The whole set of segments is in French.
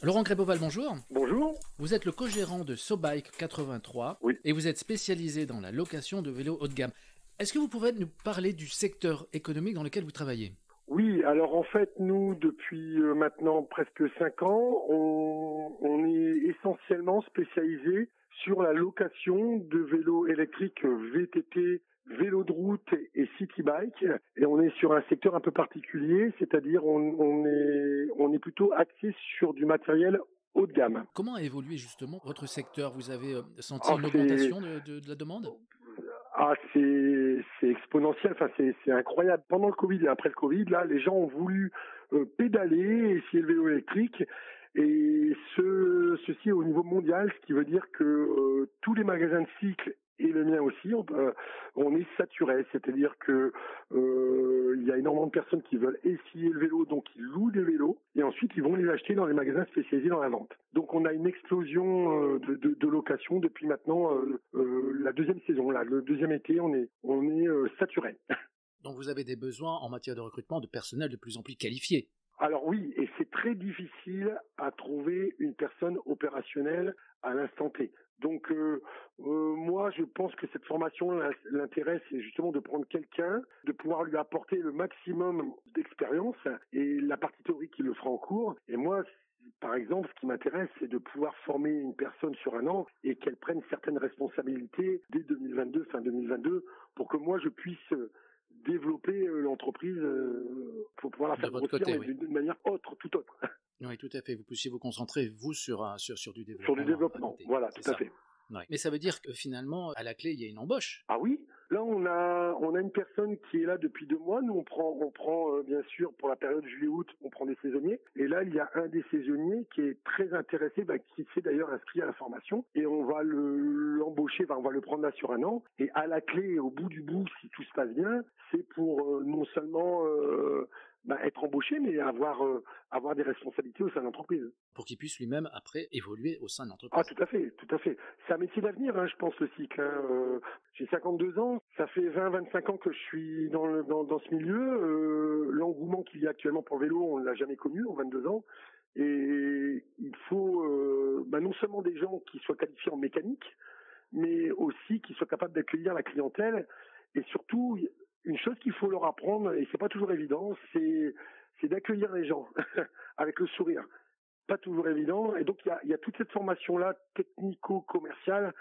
Laurent Gréboval, bonjour. Bonjour. Vous êtes le co-gérant de SoBike 83 Oui. et vous êtes spécialisé dans la location de vélos haut de gamme. Est-ce que vous pouvez nous parler du secteur économique dans lequel vous travaillez? Oui, alors en fait, nous, depuis maintenant presque 5 ans, on est essentiellement spécialisé sur la location de vélos électriques VTT, vélos de route et city bike. Et on est sur un secteur un peu particulier, c'est-à-dire on est plutôt axé sur du matériel haut de gamme. Comment a évolué justement votre secteur? Vous avez senti Ah, une augmentation de la demande? c'est exponentiel, enfin c'est incroyable. Pendant le Covid et après le Covid, là, les gens ont voulu pédaler, essayer le vélo électrique, et ceci au niveau mondial, ce qui veut dire que tous les magasins de cycles et le mien aussi, on est saturé. C'est-à-dire que il y a énormément de personnes qui veulent essayer le vélo, donc ils louent des vélos et ensuite ils vont les acheter dans les magasins spécialisés dans la vente. Donc on a une explosion de location depuis maintenant la deuxième saison. Là, le deuxième été, on est saturé. Donc vous avez des besoins en matière de recrutement de personnel de plus en plus qualifié. Alors oui, et c'est très difficile à trouver une personne opérationnelle à l'instant T. Donc moi, je pense que cette formation, l'intérêt, c'est justement de prendre quelqu'un, de pouvoir lui apporter le maximum d'expérience, et la partie théorique, il le fera en cours. Et moi, par exemple, ce qui m'intéresse, c'est de pouvoir former une personne sur un an et qu'elle prenne certaines responsabilités dès 2022, fin 2022, pour que moi, je puisse développer l'entreprise pour pouvoir la De faire votre grossir, côté, mais oui. d'une manière autre, tout autre, Oui, tout à fait. Vous puissiez vous concentrer, vous, sur du sur du développement à développement. côté. Voilà, C'est tout à ça. fait. Ouais. Mais ça veut dire que finalement, à la clé, il y a une embauche. Ah oui, là on a une personne qui est là depuis 2 mois. Nous on prend bien sûr pour la période juillet-août, on prend des saisonniers. Et là il y a un des saisonniers qui est très intéressé, qui s'est d'ailleurs inscrit à la formation. Et on va l'embaucher, on va le prendre là sur un an. Et à la clé, au bout du bout, si tout se passe bien, c'est pour non seulement être embauché, mais avoir des responsabilités au sein de l'entreprise. Pour qu'il puisse lui-même, après, évoluer au sein de Ah, l'entreprise. tout à fait, tout à fait. C'est un métier d'avenir, je pense, le cycle. J'ai 52 ans, ça fait 20-25 ans que je suis dans ce milieu. L'engouement qu'il y a actuellement pour le vélo, on ne l'a jamais connu en 22 ans. Et il faut non seulement des gens qui soient qualifiés en mécanique, mais aussi qui soient capables d'accueillir la clientèle. Et surtout, une chose qu'il faut leur apprendre, et c'est pas toujours évident, c'est d'accueillir les gens avec le sourire. Pas toujours évident. Et donc, il y a toute cette formation-là, technico-commerciale,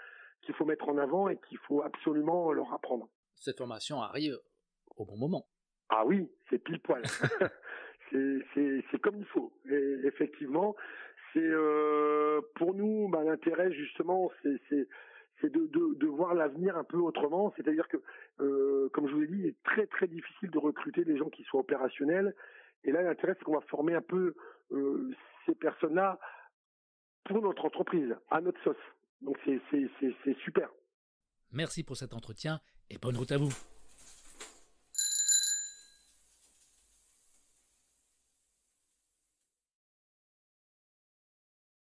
qu'il faut mettre en avant et qu'il faut absolument leur apprendre. Cette formation arrive au bon moment. Ah oui, c'est pile poil. c'est comme il faut. Et effectivement, c'est pour nous, l'intérêt, justement, c'est de voir l'avenir un peu autrement. C'est-à-dire que, comme je vous l'ai dit, il est très, très difficile de recruter des gens qui soient opérationnels. Et là, l'intérêt, c'est qu'on va former un peu ces personnes-là pour notre entreprise, à notre sauce. Donc c'est super. Merci pour cet entretien et bonne route à vous.